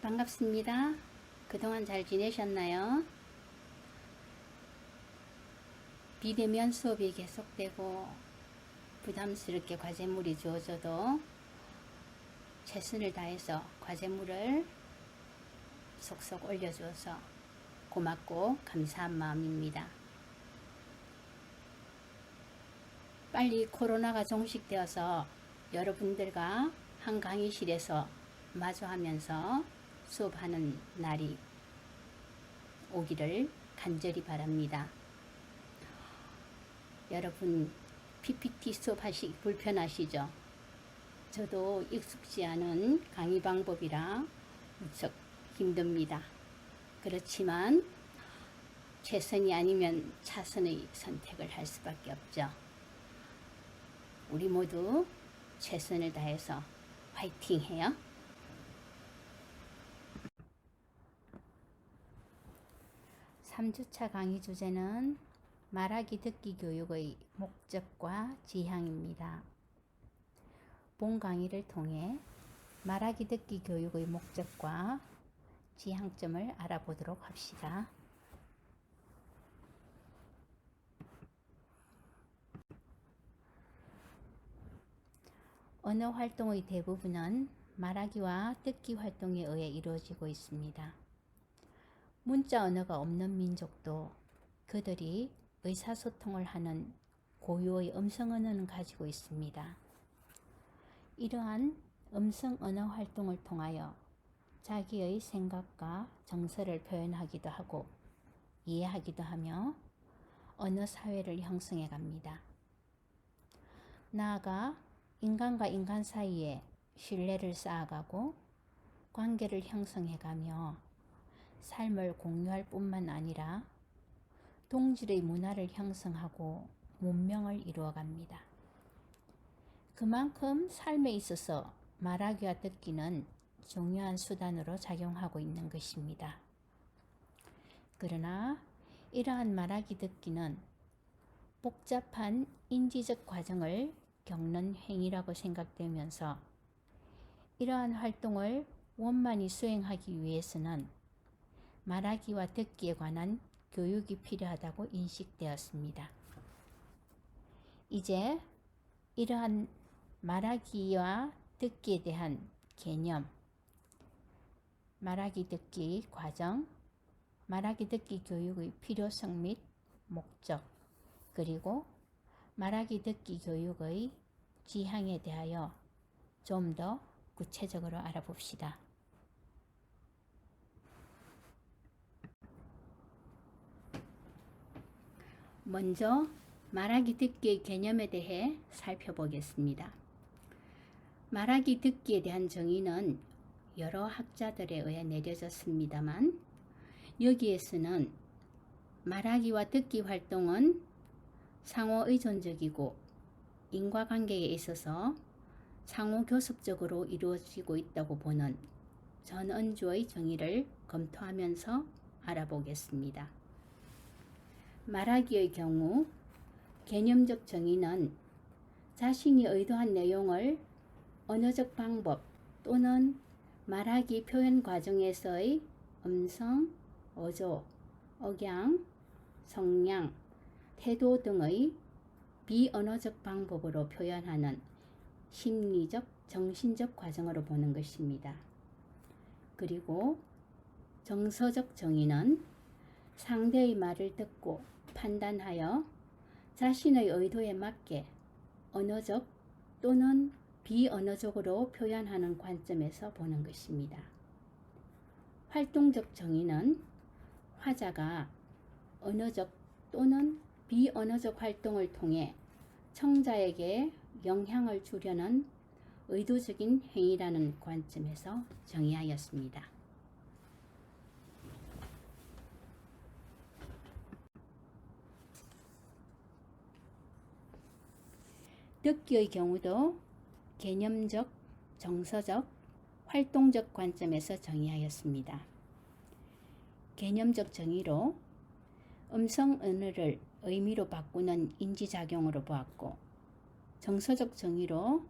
반갑습니다. 그동안 잘 지내셨나요? 비대면 수업이 계속되고 부담스럽게 과제물이 주어져도 최선을 다해서 과제물을 속속 올려줘서 고맙고 감사한 마음입니다. 빨리 코로나가 종식되어서 여러분들과 한 강의실에서 마주하면서 수업하는 날이 오기를 간절히 바랍니다. 여러분 PPT 수업하시기 불편하시죠? 저도 익숙지 않은 강의 방법이라 무척 힘듭니다. 그렇지만 최선이 아니면 차선의 선택을 할 수밖에 없죠. 우리 모두 최선을 다해서 화이팅 해요. 3주차 강의 주제는 말하기 듣기 교육의 목적과 지향입니다. 본 강의를 통해 말하기 듣기 교육의 목적과 지향점을 알아보도록 합시다. 언어 활동의 대부분은 말하기와 듣기 활동에 의해 이루어지고 있습니다. 문자 언어가 없는 민족도 그들이 의사소통을 하는 고유의 음성 언어는 가지고 있습니다. 이러한 음성 언어 활동을 통하여 자기의 생각과 정서를 표현하기도 하고 이해하기도 하며 언어 사회를 형성해 갑니다. 나아가 인간과 인간 사이에 신뢰를 쌓아가고 관계를 형성해 가며 삶을 공유할 뿐만 아니라 동질의 문화를 형성하고 문명을 이루어 갑니다. 그만큼 삶에 있어서 말하기와 듣기는 중요한 수단으로 작용하고 있는 것입니다. 그러나 이러한 말하기 듣기는 복잡한 인지적 과정을 겪는 행위라고 생각되면서 이러한 활동을 원만히 수행하기 위해서는 말하기와 듣기에 관한 교육이 필요하다고 인식되었습니다. 이제 이러한 말하기와 듣기에 대한 개념, 말하기 듣기 과정, 말하기 듣기 교육의 필요성 및 목적, 그리고 말하기 듣기 교육의 지향에 대하여 좀 더 구체적으로 알아봅시다. 먼저 말하기 듣기의 개념에 대해 살펴보겠습니다. 말하기 듣기에 대한 정의는 여러 학자들에 의해 내려졌습니다만 여기에서는 말하기와 듣기 활동은 상호 의존적이고 인과관계에 있어서 상호 교섭적으로 이루어지고 있다고 보는 전은주의 정의를 검토하면서 알아보겠습니다. 말하기의 경우 개념적 정의는 자신이 의도한 내용을 언어적 방법 또는 말하기 표현 과정에서의 음성, 어조, 억양, 성량, 태도 등의 비언어적 방법으로 표현하는 심리적, 정신적 과정으로 보는 것입니다. 그리고 정서적 정의는 상대의 말을 듣고 판단하여 자신의 의도에 맞게 언어적 또는 비언어적으로 표현하는 관점에서 보는 것입니다. 활동적 정의는 화자가 언어적 또는 비언어적 활동을 통해 청자에게 영향을 주려는 의도적인 행위라는 관점에서 정의하였습니다. 듣기의 경우도 개념적, 정서적, 활동적 관점에서 정의하였습니다. 개념적 정의로 음성 언어를 의미로 바꾸는 인지작용으로 보았고, 정서적 정의로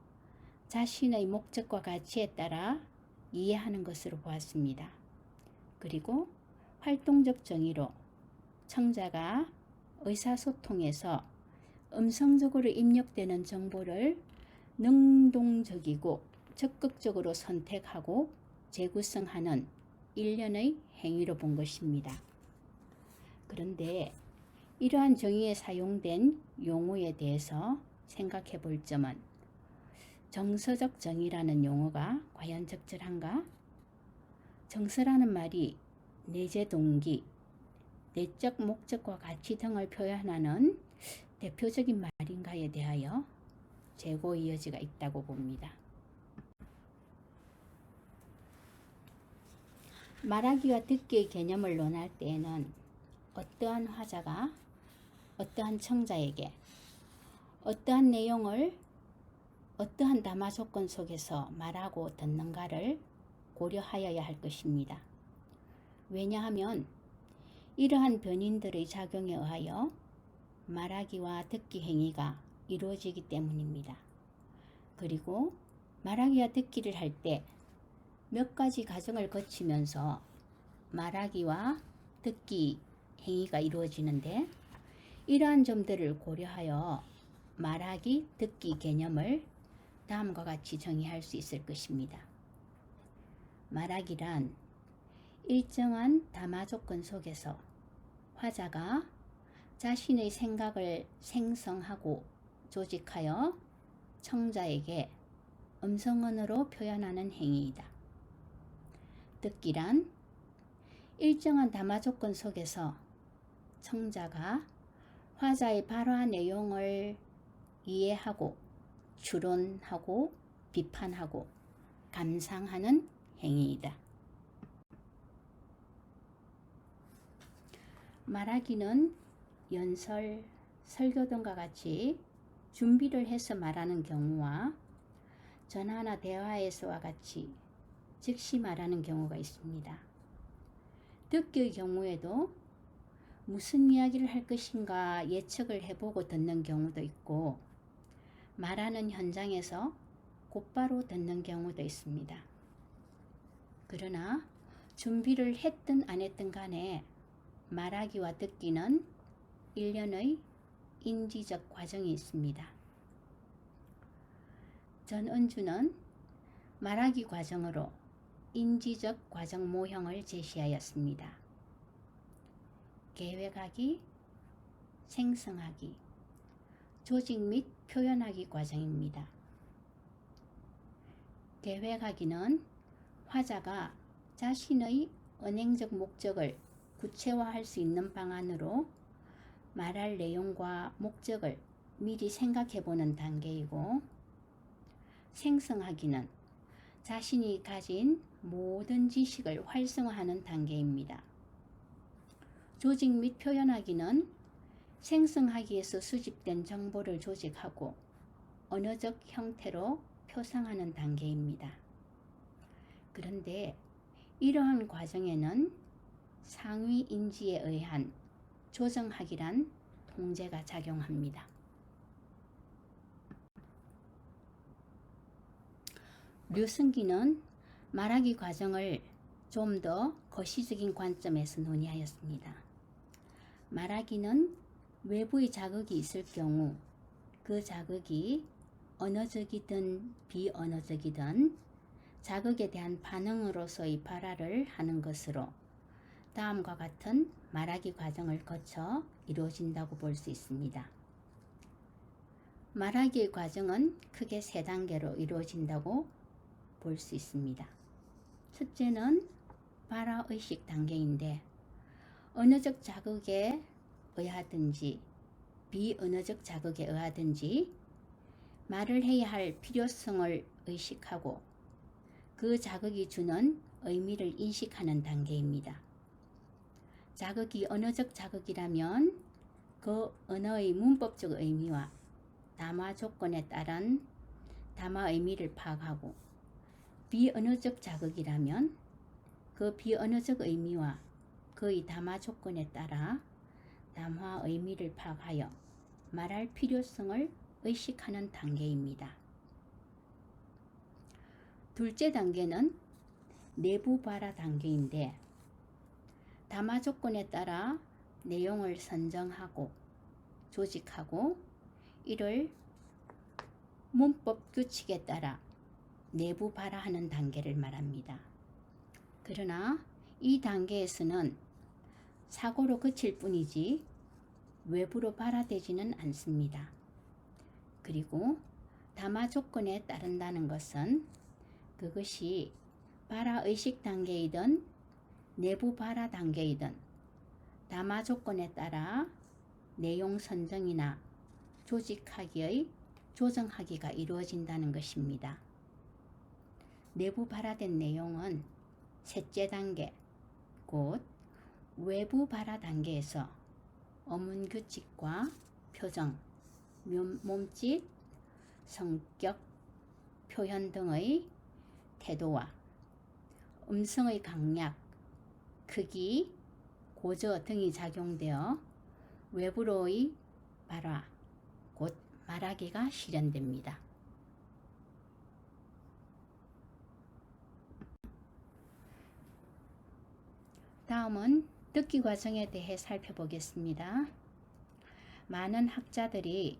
자신의 목적과 가치에 따라 이해하는 것으로 보았습니다. 그리고 활동적 정의로 청자가 의사소통에서 음성적으로 입력되는 정보를 능동적이고 적극적으로 선택하고 재구성하는 일련의 행위로 본 것입니다. 그런데 이러한 정의에 사용된 용어에 대해서 생각해 볼 점은 정서적 정의라는 용어가 과연 적절한가? 정서라는 말이 내재 동기, 내적 목적과 가치 등을 표현하는 대표적인 말인가에 대하여 재고의 여지가 있다고 봅니다. 말하기와 듣기의 개념을 논할 때에는 어떠한 화자가 어떠한 청자에게 어떠한 내용을 어떠한 담화 조건 속에서 말하고 듣는가를 고려하여야 할 것입니다. 왜냐하면 이러한 변인들의 작용에 의하여 말하기와 듣기 행위가 이루어지기 때문입니다. 그리고 말하기와 듣기를 할 때 몇 가지 과정을 거치면서 말하기와 듣기 행위가 이루어지는데 이러한 점들을 고려하여 말하기, 듣기 개념을 다음과 같이 정의할 수 있을 것입니다. 말하기란 일정한 담화 조건 속에서 화자가 자신의 생각을 생성하고 조직하여 청자에게 음성언어로 표현하는 행위이다. 듣기란 일정한 담화 조건 속에서 청자가 화자의 발화 내용을 이해하고 추론하고 비판하고 감상하는 행위이다. 말하기는 연설, 설교 등과 같이 준비를 해서 말하는 경우와 전화나 대화에서와 같이 즉시 말하는 경우가 있습니다. 듣기의 경우에도 무슨 이야기를 할 것인가 예측을 해보고 듣는 경우도 있고 말하는 현장에서 곧바로 듣는 경우도 있습니다. 그러나 준비를 했든 안 했든 간에 말하기와 듣기는 일련의 인지적 과정이 있습니다. 전은주는 말하기 과정으로 인지적 과정 모형을 제시하였습니다. 계획하기, 생성하기, 조직 및 표현하기 과정입니다. 계획하기는 화자가 자신의 언행적 목적을 구체화할 수 있는 방안으로 말할 내용과 목적을 미리 생각해보는 단계이고, 생성하기는 자신이 가진 모든 지식을 활성화하는 단계입니다. 조직 및 표현하기는 생성하기에서 수집된 정보를 조직하고 언어적 형태로 표상하는 단계입니다. 그런데 이러한 과정에는 상위 인지에 의한 조정하기란 통제가 작용합니다. 류승기는 말하기 과정을 좀 더 거시적인 관점에서 논의하였습니다. 말하기는 외부의 자극이 있을 경우 그 자극이 언어적이든 비언어적이든 자극에 대한 반응으로서의 발화를 하는 것으로 다음과 같은 말하기 과정을 거쳐 이루어진다고 볼 수 있습니다. 말하기의 과정은 크게 세 단계로 이루어진다고 볼 수 있습니다. 첫째는 발화의식 단계인데 언어적 자극에 의하든지 비언어적 자극에 의하든지 말을 해야 할 필요성을 의식하고 그 자극이 주는 의미를 인식하는 단계입니다. 자극이 언어적 자극이라면 그 언어의 문법적 의미와 담화 조건에 따른 담화 의미를 파악하고, 비언어적 자극이라면 그 비언어적 의미와 그의 담화 조건에 따라 담화 의미를 파악하여 말할 필요성을 의식하는 단계입니다. 둘째 단계는 내부 발화 단계인데 담화 조건에 따라 내용을 선정하고 조직하고 이를 문법 규칙에 따라 내부 발화하는 단계를 말합니다. 그러나 이 단계에서는 사고로 그칠 뿐이지 외부로 발화되지는 않습니다. 그리고 담화 조건에 따른다는 것은 그것이 발화 의식 단계이든 내부 발화 단계이든 담화 조건에 따라 내용 선정이나 조정하기가 이루어진다는 것입니다. 내부 발화된 내용은 셋째 단계, 곧 외부 발화 단계에서 어문 규칙과 표정, 몸짓, 성격, 표현 등의 태도와 음성의 강약, 크기, 고저 등이 작용되어 외부로의 발화, 곧 말하기가 실현됩니다. 다음은 듣기 과정에 대해 살펴보겠습니다. 많은 학자들이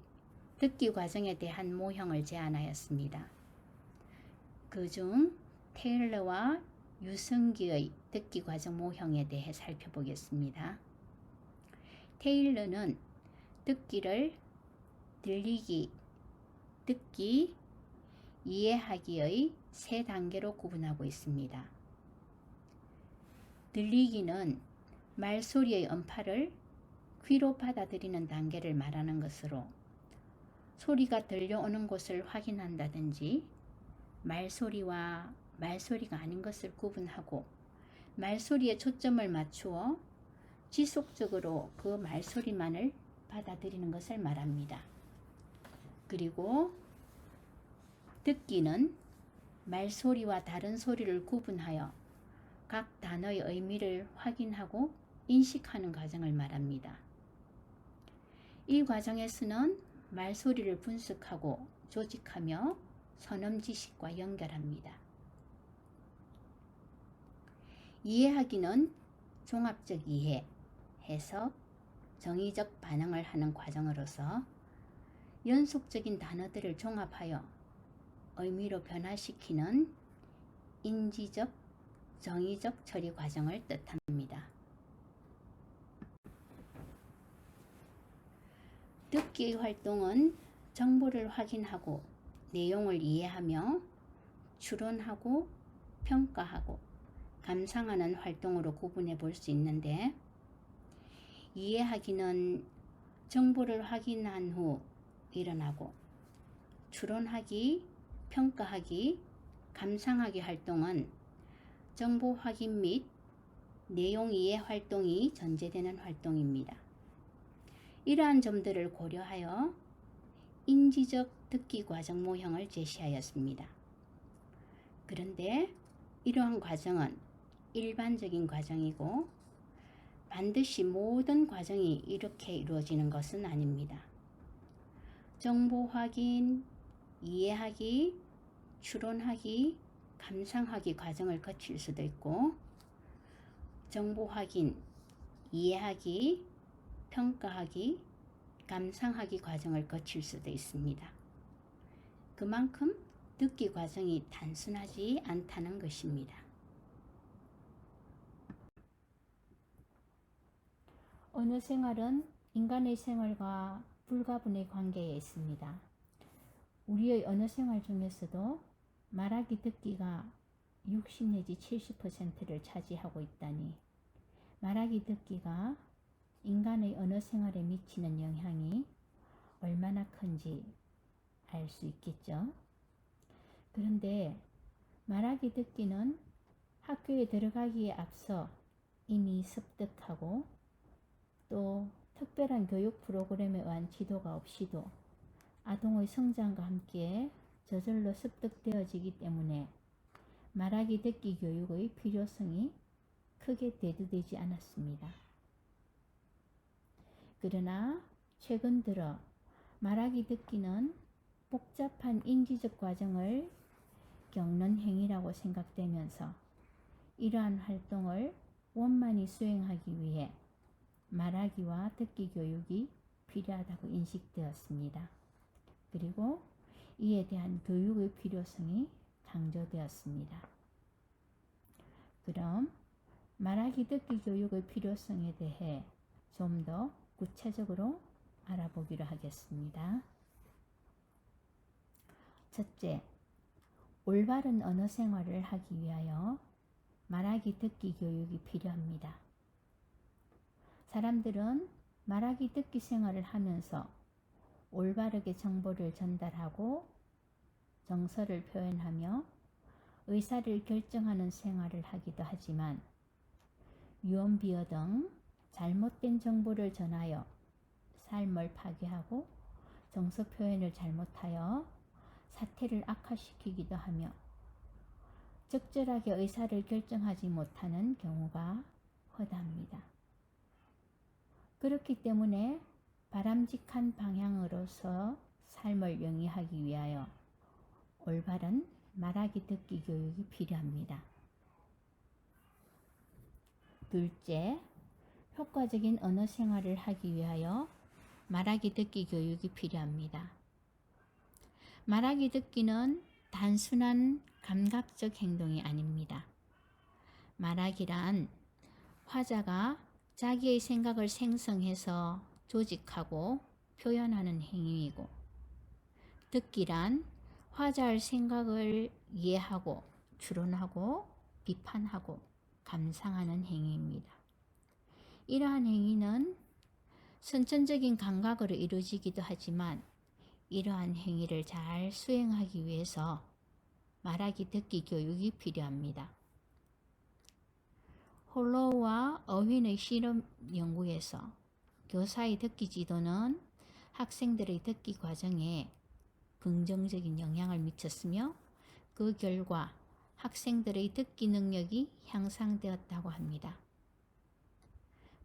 듣기 과정에 대한 모형을 제안하였습니다. 그중 테일러와 유승기의 듣기 과정 모형에 대해 살펴보겠습니다. 테일러는 듣기를 들리기, 듣기, 이해하기의 세 단계로 구분하고 있습니다. 들리기는 말소리의 음파를 귀로 받아들이는 단계를 말하는 것으로 소리가 들려오는 곳을 확인한다든지 말소리와 말소리가 아닌 것을 구분하고 말소리에 초점을 맞추어 지속적으로 그 말소리만을 받아들이는 것을 말합니다. 그리고 듣기는 말소리와 다른 소리를 구분하여 각 단어의 의미를 확인하고 인식하는 과정을 말합니다. 이 과정에서는 말소리를 분석하고 조직하며 선언 지식과 연결합니다. 이해하기는 종합적 이해, 해석, 정의적 반응을 하는 과정으로서 연속적인 단어들을 종합하여 의미로 변화시키는 인지적, 정의적 처리 과정을 뜻합니다. 듣기의 활동은 정보를 확인하고 내용을 이해하며 추론하고 평가하고 감상하는 활동으로 구분해 볼 수 있는데, 이해하기는 정보를 확인한 후 일어나고 추론하기, 평가하기, 감상하기 활동은 정보 확인 및 내용 이해 활동이 전제되는 활동입니다. 이러한 점들을 고려하여 인지적 듣기 과정 모형을 제시하였습니다. 그런데 이러한 과정은 일반적인 과정이고 반드시 모든 과정이 이렇게 이루어지는 것은 아닙니다. 정보 확인, 이해하기, 추론하기, 감상하기 과정을 거칠 수도 있고 정보 확인, 이해하기, 평가하기, 감상하기 과정을 거칠 수도 있습니다. 그만큼 듣기 과정이 단순하지 않다는 것입니다. 언어 생활은 인간의 생활과 불가분의 관계에 있습니다. 우리의 언어 생활 중에서도 말하기 듣기가 60 내지 70%를 차지하고 있다니 말하기 듣기가 인간의 언어 생활에 미치는 영향이 얼마나 큰지 알 수 있겠죠. 그런데 말하기 듣기는 학교에 들어가기에 앞서 이미 습득하고 또 특별한 교육 프로그램에 의한 지도가 없이도 아동의 성장과 함께 저절로 습득되어지기 때문에 말하기 듣기 교육의 필요성이 크게 대두되지 않았습니다. 그러나 최근 들어 말하기 듣기는 복잡한 인지적 과정을 겪는 행위라고 생각되면서 이러한 활동을 원만히 수행하기 위해 말하기와 듣기 교육이 필요하다고 인식되었습니다. 그리고 이에 대한 교육의 필요성이 강조되었습니다. 그럼 말하기 듣기 교육의 필요성에 대해 좀 더 구체적으로 알아보기로 하겠습니다. 첫째, 올바른 언어 생활을 하기 위하여 말하기 듣기 교육이 필요합니다. 사람들은 말하기 듣기 생활을 하면서 올바르게 정보를 전달하고 정서를 표현하며 의사를 결정하는 생활을 하기도 하지만 유언비어 등 잘못된 정보를 전하여 삶을 파괴하고 정서 표현을 잘못하여 사태를 악화시키기도 하며 적절하게 의사를 결정하지 못하는 경우가 허다합니다. 그렇기 때문에 바람직한 방향으로서 삶을 영위하기 위하여 올바른 말하기 듣기 교육이 필요합니다. 둘째, 효과적인 언어 생활을 하기 위하여 말하기 듣기 교육이 필요합니다. 말하기 듣기는 단순한 감각적 행동이 아닙니다. 말하기란 화자가 자기의 생각을 생성해서 조직하고 표현하는 행위이고, 듣기란 화자의 생각을 이해하고 추론하고 비판하고 감상하는 행위입니다. 이러한 행위는 선천적인 감각으로 이루어지기도 하지만 이러한 행위를 잘 수행하기 위해서 말하기 듣기 교육이 필요합니다. 홀로우와 어윈의 실험 연구에서 교사의 듣기 지도는 학생들의 듣기 과정에 긍정적인 영향을 미쳤으며 그 결과 학생들의 듣기 능력이 향상되었다고 합니다.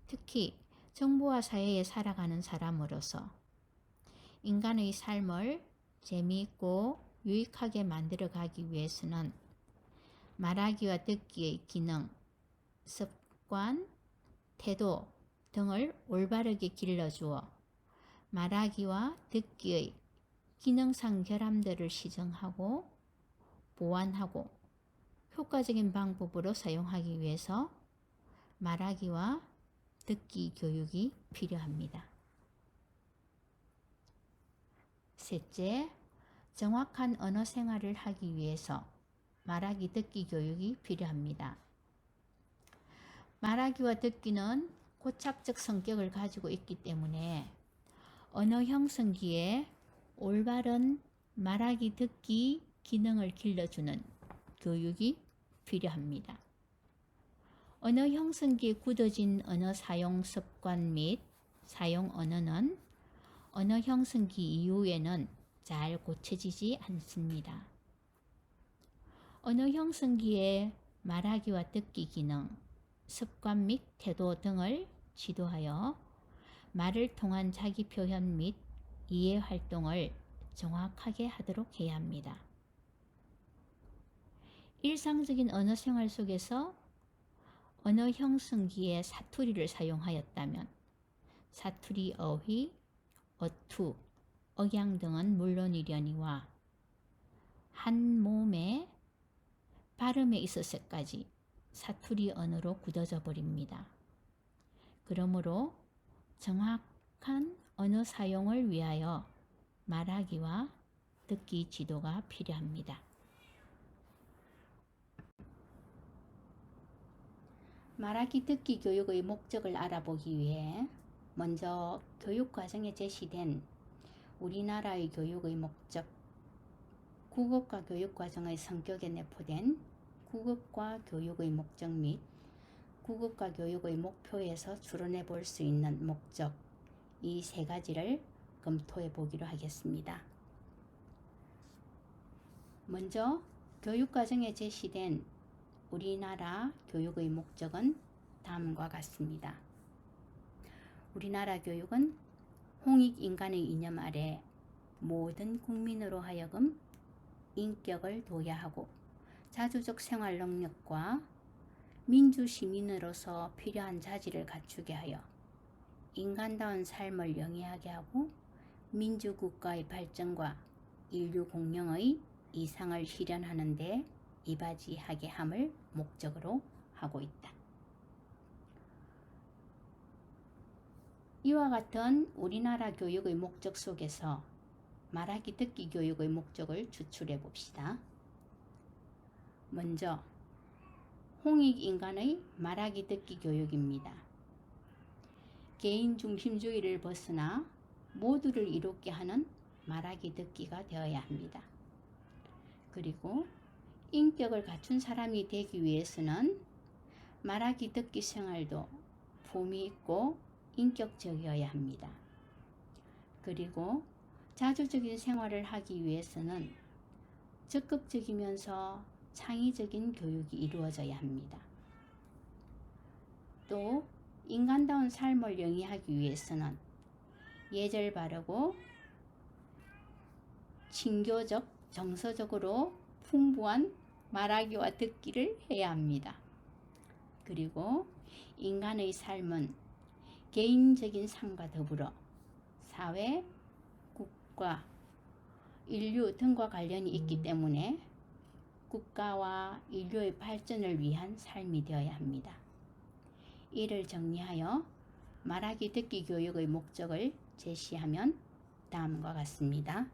특히 정보화 사회에 살아가는 사람으로서 인간의 삶을 재미있고 유익하게 만들어가기 위해서는 말하기와 듣기의 기능, 습관, 태도 등을 올바르게 길러주어 말하기와 듣기의 기능상 결함들을 시정하고 보완하고 효과적인 방법으로 사용하기 위해서 말하기와 듣기 교육이 필요합니다. 셋째, 정확한 언어 생활을 하기 위해서 말하기 듣기 교육이 필요합니다. 말하기와 듣기는 고착적 성격을 가지고 있기 때문에 언어 형성기에 올바른 말하기 듣기 기능을 길러주는 교육이 필요합니다. 언어 형성기에 굳어진 언어 사용 습관 및 사용 언어는 언어 형성기 이후에는 잘 고쳐지지 않습니다. 언어 형성기에 말하기와 듣기 기능, 습관 및 태도 등을 지도하여 말을 통한 자기 표현 및 이해 활동을 정확하게 하도록 해야 합니다. 일상적인 언어 생활 속에서 언어 형성기에 사투리를 사용하였다면 사투리 어휘, 어투, 억양 등은 물론이려니와 한 몸의 발음에 있어서까지 사투리 언어로 굳어져 버립니다. 그러므로 정확한 언어 사용을 위하여 말하기와 듣기 지도가 필요합니다. 말하기 듣기 교육의 목적을 알아보기 위해 먼저 교육과정에 제시된 우리나라의 교육의 목적, 국어과 교육과정의 성격에 내포된 국어과 교육의 목적 및 국어과 교육의 목표에서 추론해 볼 수 있는 목적, 이 세 가지를 검토해 보기로 하겠습니다. 먼저 교육과정에 제시된 우리나라 교육의 목적은 다음과 같습니다. 우리나라 교육은 홍익인간의 이념 아래 모든 국민으로 하여금 인격을 도야하고 자주적 생활 능력과 민주 시민으로서 필요한 자질을 갖추게 하여 인간다운 삶을 영위하게 하고 민주국가의 발전과 인류 공영의 이상을 실현하는 데 이바지하게 함을 목적으로 하고 있다. 이와 같은 우리나라 교육의 목적 속에서 말하기 듣기 교육의 목적을 추출해 봅시다. 먼저 홍익인간의 말하기 듣기 교육입니다. 개인 중심주의를 벗어나 모두를 이롭게 하는 말하기 듣기가 되어야 합니다. 그리고 인격을 갖춘 사람이 되기 위해서는 말하기 듣기 생활도 품위 있고 인격적이어야 합니다. 그리고 자주적인 생활을 하기 위해서는 적극적이면서 창의적인 교육이 이루어져야 합니다. 또 인간다운 삶을 영위하기 위해서는 예절 바르고 친교적, 정서적으로 풍부한 말하기와 듣기를 해야 합니다. 그리고 인간의 삶은 개인적인 삶과 더불어 사회, 국가, 인류 등과 관련이 있기 때문에 국가와 인류의 발전을 위한 삶이 되어야 합니다. 이를 정리하여 말하기 듣기 교육의 목적을 제시하면 다음과 같습니다.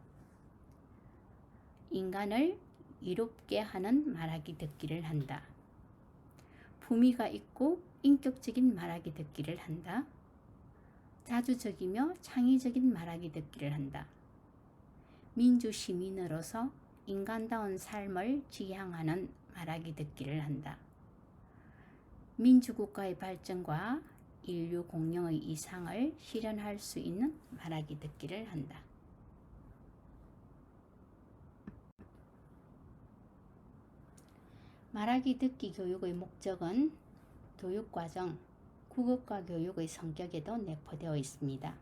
인간을 이롭게 하는 말하기 듣기를 한다. 품위가 있고 인격적인 말하기 듣기를 한다. 자주적이며 창의적인 말하기 듣기를 한다. 민주 시민으로서 인간다운 삶을 지향하는 말하기 듣기를 한다. 민주국가의 발전과 인류 공영의 이상을 실현할 수 있는 말하기 듣기를 한다. 말하기 듣기 교육의 목적은 교육과정, 국어과 교육의 성격에도 내포되어 있습니다.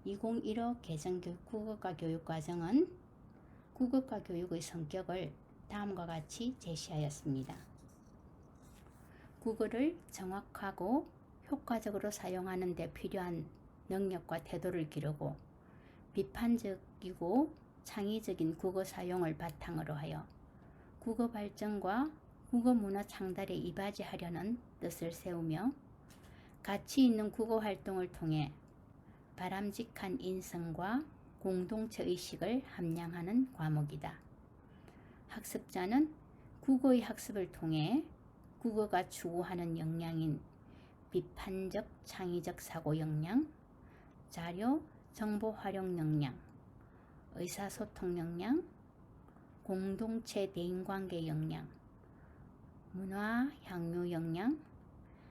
2015 개정교육 국어과 교육과정은 국어과 교육의 성격을 다음과 같이 제시하였습니다. 국어를 정확하고 효과적으로 사용하는 데 필요한 능력과 태도를 기르고 비판적이고 창의적인 국어 사용을 바탕으로 하여 국어 발전과 국어 문화 창달에 이바지하려는 뜻을 세우며 가치 있는 국어 활동을 통해 바람직한 인성과 공동체 의식을 함양하는 과목이다. 학습자는 국어의 학습을 통해 국어가 추구하는 역량인 비판적 창의적 사고 역량, 자료, 정보 활용 역량, 의사소통 역량, 공동체 대인관계 역량, 문화 향유 역량,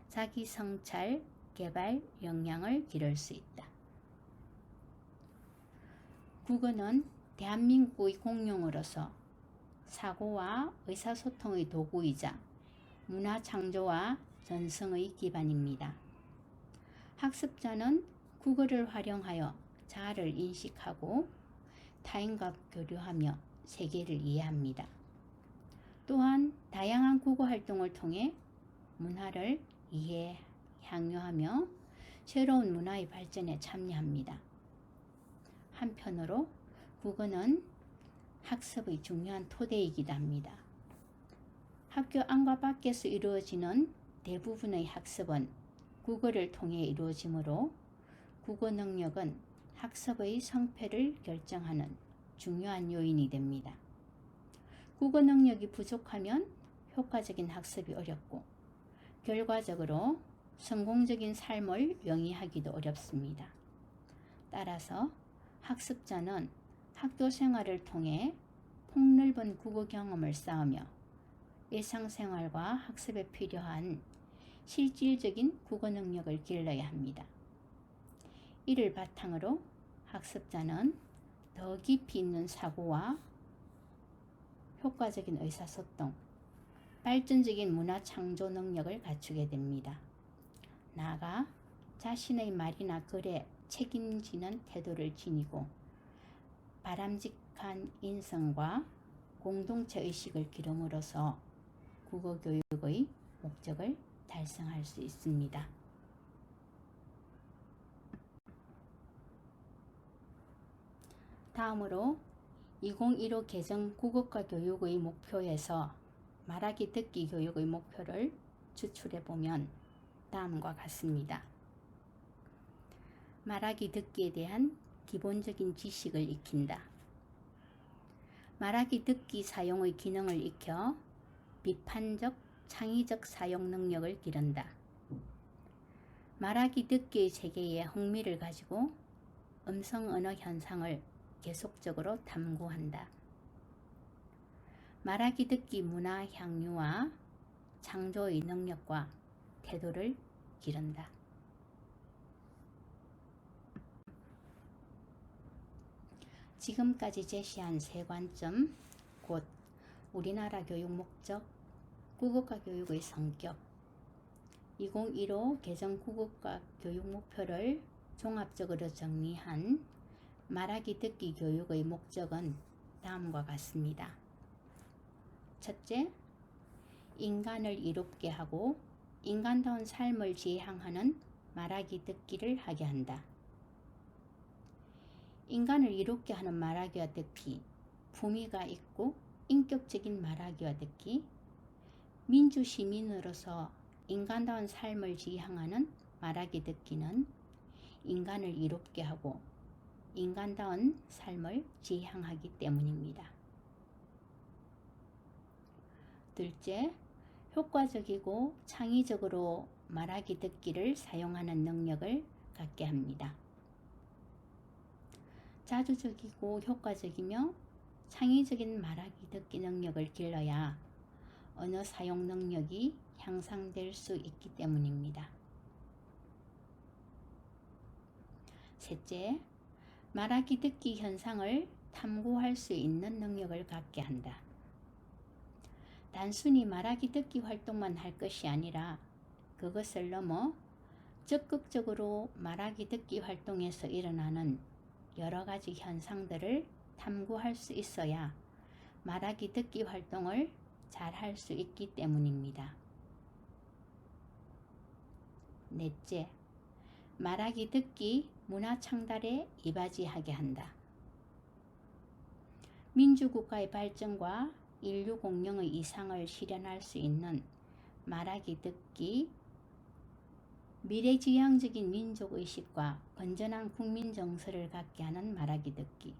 자기 성찰, 개발 역량을 기를 수 있다. 국어는 대한민국의 공용어로서 사고와 의사소통의 도구이자 문화 창조와 전승의 기반입니다. 학습자는 국어를 활용하여 자아를 인식하고 타인과 교류하며 세계를 이해합니다. 또한 다양한 국어 활동을 통해 문화를 이해, 향유하며 새로운 문화의 발전에 참여합니다. 한편으로 국어는 학습의 중요한 토대이기도 합니다. 학교 안과 밖에서 이루어지는 대부분의 학습은 국어를 통해 이루어지므로 국어 능력은 학습의 성패를 결정하는 중요한 요인이 됩니다. 국어 능력이 부족하면 효과적인 학습이 어렵고 결과적으로 성공적인 삶을 영위하기도 어렵습니다. 따라서 학습자는 학교 생활을 통해 폭넓은 국어 경험을 쌓으며 일상생활과 학습에 필요한 실질적인 국어 능력을 길러야 합니다. 이를 바탕으로 학습자는 더 깊이 있는 사고와 효과적인 의사소통, 발전적인 문화 창조 능력을 갖추게 됩니다. 나아가 자신의 말이나 글에 책임지는 태도를 지니고 바람직한 인성과 공동체 의식을 기름으로써 국어 교육의 목적을 달성할 수 있습니다. 다음으로 2015 개정 국어과 교육의 목표에서 말하기 듣기 교육의 목표를 추출해 보면 다음과 같습니다. 말하기 듣기에 대한 기본적인 지식을 익힌다. 말하기 듣기 사용의 기능을 익혀 비판적, 창의적 사용 능력을 기른다. 말하기 듣기의 세계에 흥미를 가지고 음성 언어 현상을 계속적으로 탐구한다. 말하기 듣기 문화 향유와 창조의 능력과 태도를 기른다. 지금까지 제시한 세 관점, 곧 우리나라 교육 목적, 국어과 교육의 성격, 2015 개정 국어과 교육 목표를 종합적으로 정리한 말하기 듣기 교육의 목적은 다음과 같습니다. 첫째, 인간을 이롭게 하고 인간다운 삶을 지향하는 말하기 듣기를 하게 한다. 인간을 이롭게 하는 말하기와 듣기, 품위가 있고 인격적인 말하기와 듣기, 민주시민으로서 인간다운 삶을 지향하는 말하기 듣기는 인간을 이롭게 하고 인간다운 삶을 지향하기 때문입니다. 둘째, 효과적이고 창의적으로 말하기 듣기를 사용하는 능력을 갖게 합니다. 자주적이고 효과적이며 창의적인 말하기 듣기 능력을 길러야 언어 사용 능력이 향상될 수 있기 때문입니다. 셋째, 말하기 듣기 현상을 탐구할 수 있는 능력을 갖게 한다. 단순히 말하기 듣기 활동만 할 것이 아니라 그것을 넘어 적극적으로 말하기 듣기 활동에서 일어나는 여러 가지 현상들을 탐구할 수 있어야 말하기 듣기 활동을 잘 할 수 있기 때문입니다. 넷째, 말하기 듣기 문화 창달에 이바지하게 한다. 민주국가의 발전과 인류 공영의 이상을 실현할 수 있는 말하기 듣기, 미래지향적인 민족의식과 건전한 국민 정서를 갖게 하는 말하기 듣기,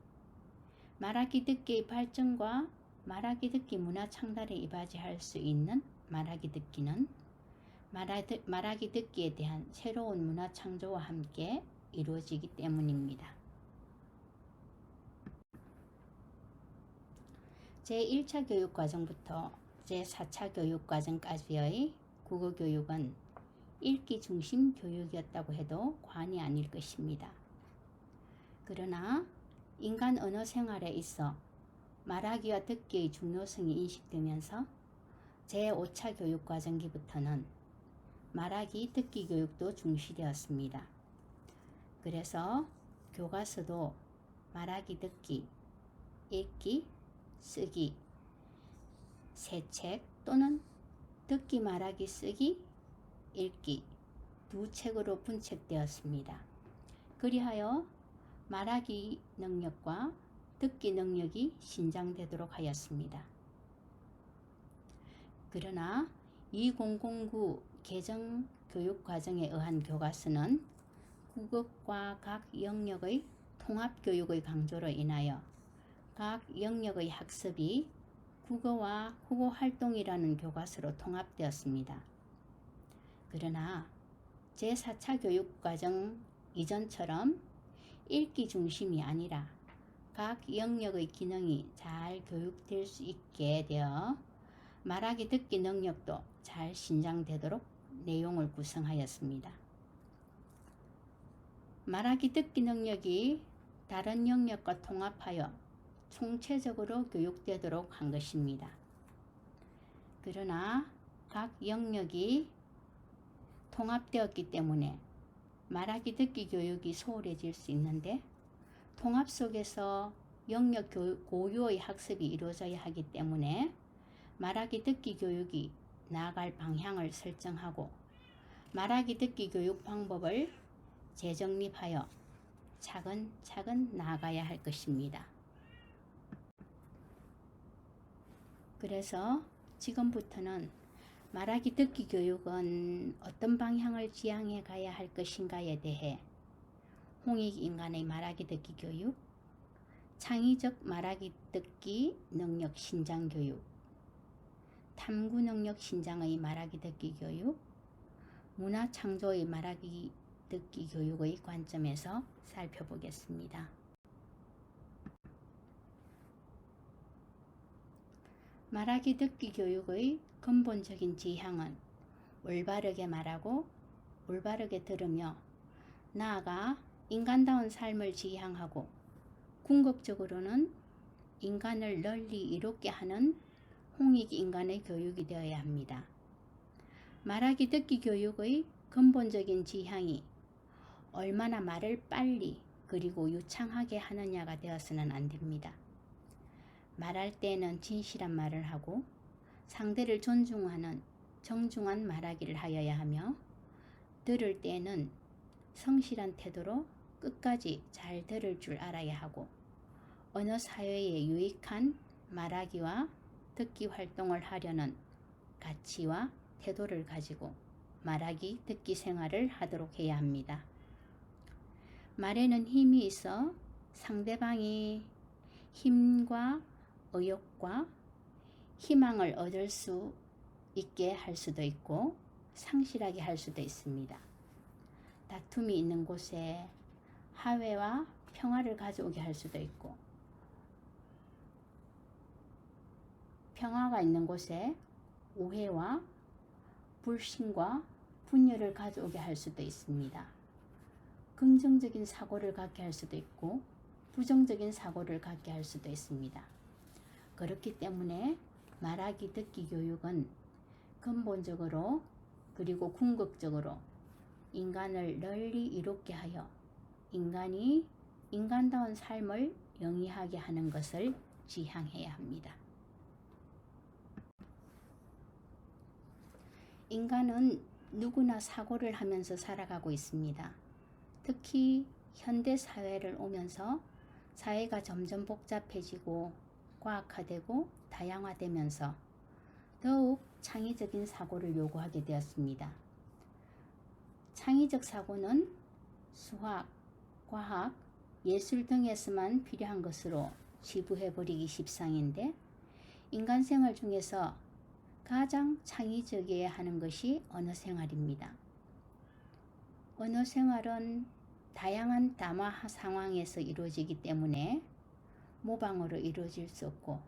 말하기 듣기의 발전과 말하기 듣기 문화 창달에 이바지할 수 있는 말하기 듣기는 말하기 듣기에 대한 새로운 문화 창조와 함께 이루어지기 때문입니다. 제1차 교육과정부터 제4차 교육과정까지의 국어교육은 읽기 중심 교육이었다고 해도 과언이 아닐 것입니다. 그러나 인간 언어 생활에 있어 말하기와 듣기의 중요성이 인식되면서 제5차 교육과정기부터는 말하기 듣기 교육도 중시되었습니다. 그래서 교과서도 말하기 듣기, 읽기, 쓰기, 세 책 또는 듣기 말하기 쓰기, 읽기 두 책으로 분책되었습니다. 그리하여 말하기 능력과 듣기 능력이 신장되도록 하였습니다. 그러나 2009 개정 교육과정에 의한 교과서는 국어과 각 영역의 통합교육의 강조로 인하여 각 영역의 학습이 국어와 국어활동이라는 교과서로 통합되었습니다. 그러나 제4차 교육과정 이전처럼 읽기 중심이 아니라 각 영역의 기능이 잘 교육될 수 있게 되어 말하기 듣기 능력도 잘 신장되도록 내용을 구성하였습니다. 말하기 듣기 능력이 다른 영역과 통합하여 총체적으로 교육되도록 한 것입니다. 그러나 각 영역이 통합되었기 때문에 말하기 듣기 교육이 소홀해질 수 있는데 통합 속에서 영역 고유의 학습이 이루어져야 하기 때문에 말하기 듣기 교육이 나아갈 방향을 설정하고 말하기 듣기 교육 방법을 재정립하여 차근차근 나아가야 할 것입니다. 그래서 지금부터는 말하기 듣기 교육은 어떤 방향을 지향해 가야 할 것인가에 대해 홍익인간의 말하기 듣기 교육, 창의적 말하기 듣기 능력 신장 교육, 탐구 능력 신장의 말하기 듣기 교육, 문화 창조의 말하기 듣기 교육의 관점에서 살펴보겠습니다. 말하기 듣기 교육의 근본적인 지향은 올바르게 말하고 올바르게 들으며 나아가 인간다운 삶을 지향하고 궁극적으로는 인간을 널리 이롭게 하는 홍익인간의 교육이 되어야 합니다. 말하기 듣기 교육의 근본적인 지향이 얼마나 말을 빨리 그리고 유창하게 하느냐가 되어서는 안 됩니다. 말할 때는 진실한 말을 하고 상대를 존중하는 정중한 말하기를 하여야 하며 들을 때는 성실한 태도로 끝까지 잘 들을 줄 알아야 하고 어느 사회에 유익한 말하기와 듣기 활동을 하려는 가치와 태도를 가지고 말하기 듣기 생활을 하도록 해야 합니다. 말에는 힘이 있어 상대방이 힘과 의욕과 희망을 얻을 수 있게 할 수도 있고 상실하게 할 수도 있습니다. 다툼이 있는 곳에 화해와 평화를 가져오게 할 수도 있고 평화가 있는 곳에 오해와 불신과 분열을 가져오게 할 수도 있습니다. 긍정적인 사고를 갖게 할 수도 있고 부정적인 사고를 갖게 할 수도 있습니다. 그렇기 때문에 말하기 듣기 교육은 근본적으로 그리고 궁극적으로 인간을 널리 이롭게 하여 인간이 인간다운 삶을 영위하게 하는 것을 지향해야 합니다. 인간은 누구나 사고를 하면서 살아가고 있습니다. 특히 현대 사회를 오면서 사회가 점점 복잡해지고 과학화되고 다양화되면서 더욱 창의적인 사고를 요구하게 되었습니다. 창의적 사고는 수학, 과학, 예술 등에서만 필요한 것으로 치부해버리기 십상인데 인간 생활 중에서 가장 창의적이어야 하는 것이 언어 생활입니다. 언어 생활은 다양한 담화 상황에서 이루어지기 때문에 모방으로 이루어질 수 없고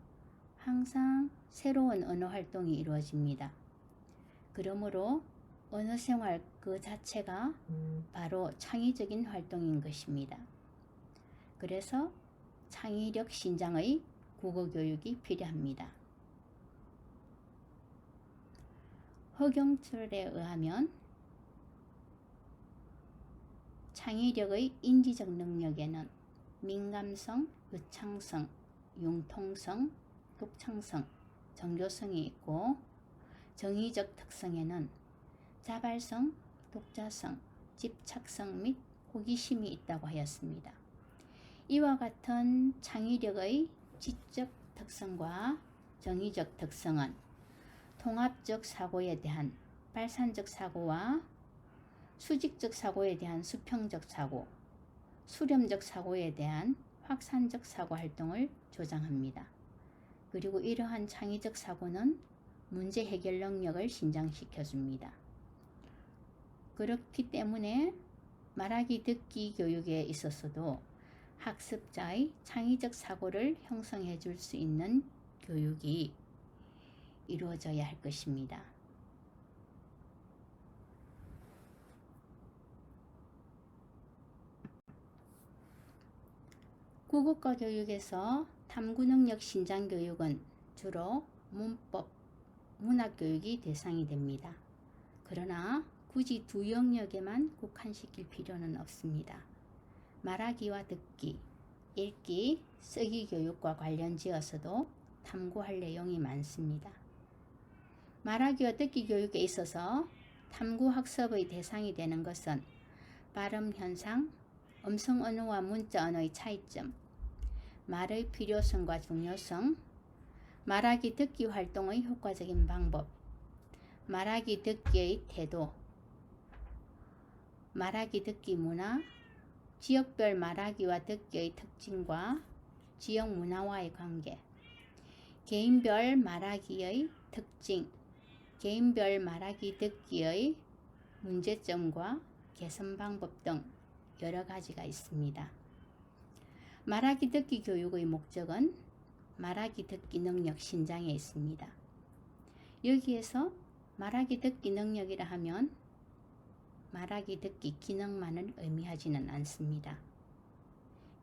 항상 새로운 언어 활동이 이루어집니다. 그러므로 언어 생활 그 자체가 바로 창의적인 활동인 것입니다. 그래서 창의력 신장의 국어 교육이 필요합니다. 허경철에 의하면 창의력의 인지적 능력에는 민감성, 유창성, 융통성, 독창성, 정교성이 있고 정의적 특성에는 자발성, 독자성, 집착성 및 호기심이 있다고 하였습니다. 이와 같은 창의력의 지적 특성과 정의적 특성은 통합적 사고에 대한 발산적 사고와 수직적 사고에 대한 수평적 사고, 수렴적 사고에 대한 확산적 사고 활동을 조장합니다. 그리고 이러한 창의적 사고는 문제 해결 능력을 신장시켜줍니다. 그렇기 때문에 말하기 듣기 교육에 있어서도 학습자의 창의적 사고를 형성해 줄 수 있는 교육이 이루어져야 할 것입니다. 국어과 교육에서 탐구능력 신장 교육은 주로 문법, 문학 교육이 대상이 됩니다. 그러나 굳이 두 영역에만 국한시킬 필요는 없습니다. 말하기와 듣기, 읽기, 쓰기 교육과 관련지어서도 탐구할 내용이 많습니다. 말하기와 듣기 교육에 있어서 탐구학습의 대상이 되는 것은 발음 현상, 음성 언어와 문자 언어의 차이점, 말의 필요성과 중요성, 말하기 듣기 활동의 효과적인 방법, 말하기 듣기의 태도, 말하기 듣기 문화, 지역별 말하기와 듣기의 특징과 지역 문화와의 관계, 개인별 말하기의 특징, 개인별 말하기 듣기의 문제점과 개선 방법 등 여러 가지가 있습니다. 말하기 듣기 교육의 목적은 말하기 듣기 능력 신장에 있습니다. 여기에서 말하기 듣기 능력이라 하면 말하기 듣기 기능만을 의미하지는 않습니다.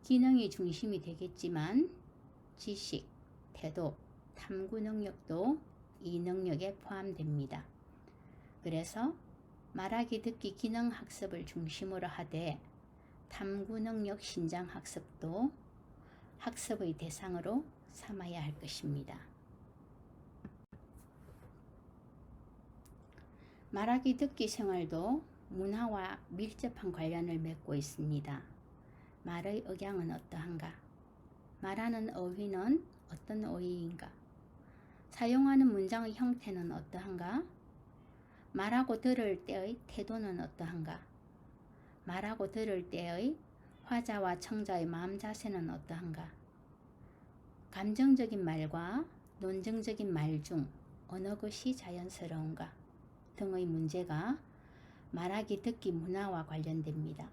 기능이 중심이 되겠지만 지식, 태도, 탐구 능력도 이 능력에 포함됩니다. 그래서 말하기 듣기 기능 학습을 중심으로 하되 탐구 능력 신장 학습도 학습의 대상으로 삼아야 할 것입니다. 말하기 듣기 생활도 문화와 밀접한 관련을 맺고 있습니다. 말의 억양은 어떠한가? 말하는 어휘는 어떤 어휘인가? 사용하는 문장의 형태는 어떠한가? 말하고 들을 때의 태도는 어떠한가? 말하고 들을 때의 화자와 청자의 마음 자세는 어떠한가? 감정적인 말과 논증적인 말 중 어느 것이 자연스러운가? 등의 문제가 말하기 듣기 문화와 관련됩니다.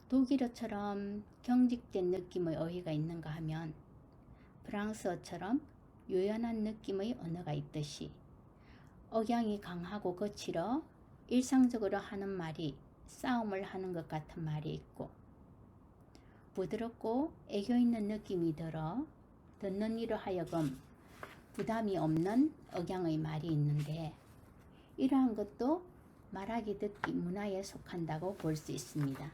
독일어처럼 경직된 느낌의 어휘가 있는가 하면 프랑스어처럼 유연한 느낌의 언어가 있듯이 억양이 강하고 거칠어 일상적으로 하는 말이 싸움을 하는 것 같은 말이 있고 부드럽고 애교 있는 느낌이 들어 듣는 이로 하여금 부담이 없는 억양의 말이 있는데 이러한 것도 말하기 듣기 문화에 속한다고 볼 수 있습니다.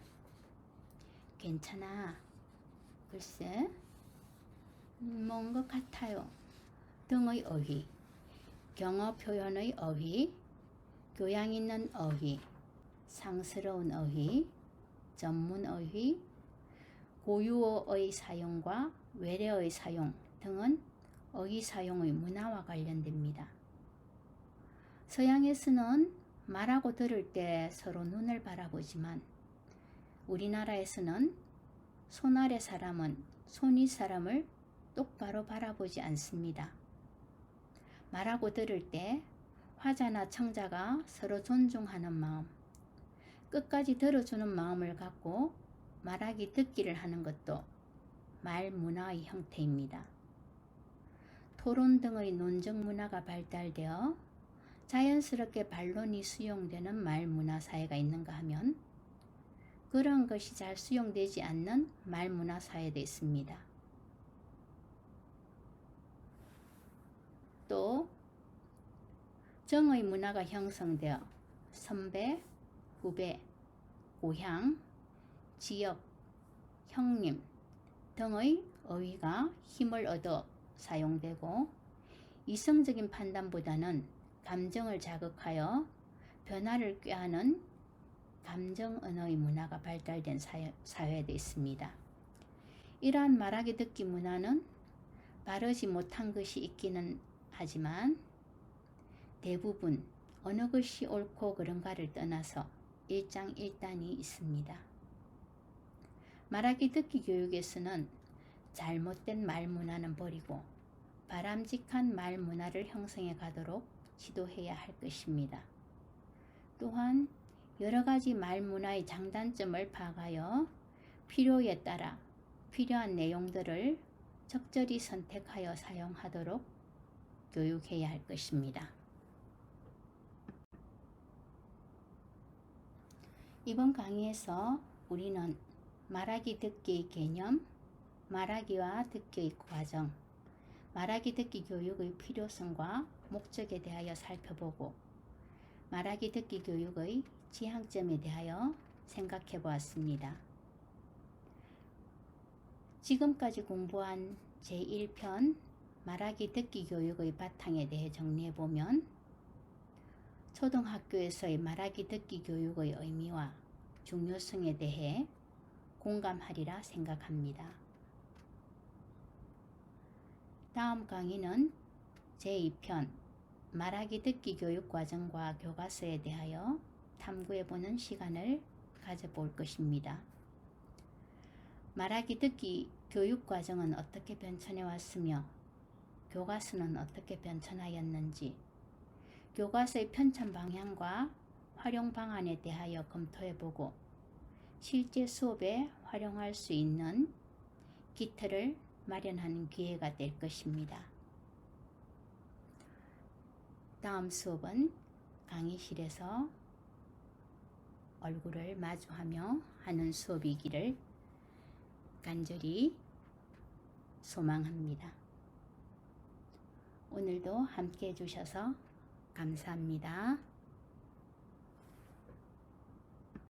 괜찮아. 글쎄 뭔 것 같아요. 등의 어휘, 경어 표현의 어휘, 교양 있는 어휘, 상스러운 어휘, 전문 어휘, 고유어의 사용과 외래어의 사용 등은 어휘 사용의 문화와 관련됩니다. 서양에서는 말하고 들을 때 서로 눈을 바라보지만 우리나라에서는 손 아래 사람은 손 위 사람을 똑바로 바라보지 않습니다. 말하고 들을 때 화자나 청자가 서로 존중하는 마음, 끝까지 들어주는 마음을 갖고 말하기 듣기를 하는 것도 말 문화의 형태입니다. 토론 등의 논증 문화가 발달되어 자연스럽게 반론이 수용되는 말 문화 사회가 있는가 하면 그런 것이 잘 수용되지 않는 말 문화 사회도 있습니다. 또 정의 문화가 형성되어 선배, 후배, 고향, 지역, 형님 등의 어휘가 힘을 얻어 사용되고 이성적인 판단보다는 감정을 자극하여 변화를 꾀하는 감정 언어의 문화가 발달된 사회도 있습니다. 이러한 말하기 듣기 문화는 바르지 못한 것이 있기는 하지만 대부분 어느 것이 옳고 그른가를 떠나서 일장일단이 있습니다. 말하기 듣기 교육에서는 잘못된 말 문화는 버리고 바람직한 말 문화를 형성해 가도록 지도해야 할 것입니다. 또한 여러 가지 말 문화의 장단점을 파악하여 필요에 따라 필요한 내용들을 적절히 선택하여 사용하도록 교육해야 할 것입니다. 이번 강의에서 우리는 말하기 듣기의 개념, 말하기와 듣기의 과정, 말하기 듣기 교육의 필요성과 목적에 대하여 살펴보고 말하기 듣기 교육의 지향점에 대하여 생각해 보았습니다. 지금까지 공부한 제1편 말하기 듣기 교육의 바탕에 대해 정리해보면 초등학교에서의 말하기 듣기 교육의 의미와 중요성에 대해 공감하리라 생각합니다. 다음 강의는 제2편 말하기 듣기 교육과정과 교과서에 대하여 탐구해보는 시간을 가져볼 것입니다. 말하기 듣기 교육과정은 어떻게 변천해 왔으며 교과서는 어떻게 변천하였는지, 교과서의 편찬 방향과 활용 방안에 대하여 검토해보고 실제 수업에 활용할 수 있는 기틀을 마련하는 기회가 될 것입니다. 다음 수업은 강의실에서 얼굴을 마주하며 하는 수업이기를 간절히 소망합니다. 오늘도 함께 해주셔서 감사합니다.